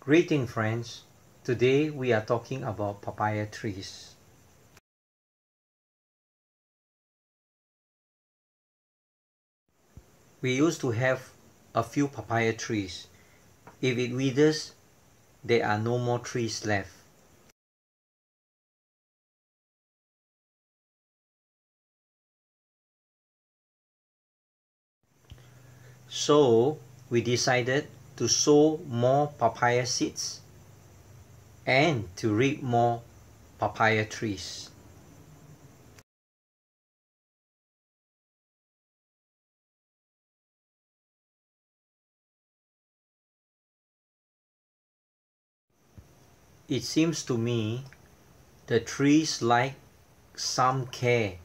Greeting friends, today we are talking about papaya trees. We used to have a few papaya trees. If it withers, there are no more trees left. So we decided to sow more papaya seeds and to reap more papaya trees. It seems to me the trees like some care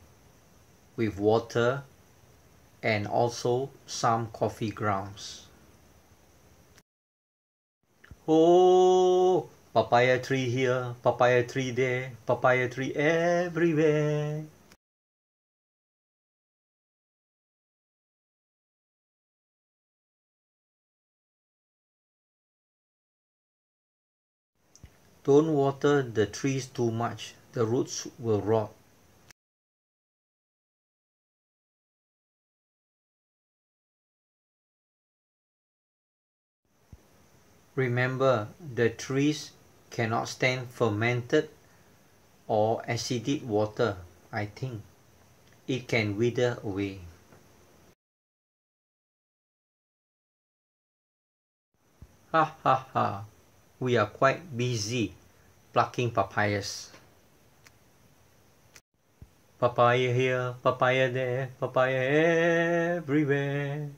with water and also some coffee grounds. Oh, papaya tree here, papaya tree there, papaya tree everywhere. Don't water the trees too much, the roots will rot. Remember, the trees cannot stand fermented or acidic water, I think. It can wither away. Ha ha ha, we are quite busy plucking papayas. Papaya here, papaya there, papaya everywhere.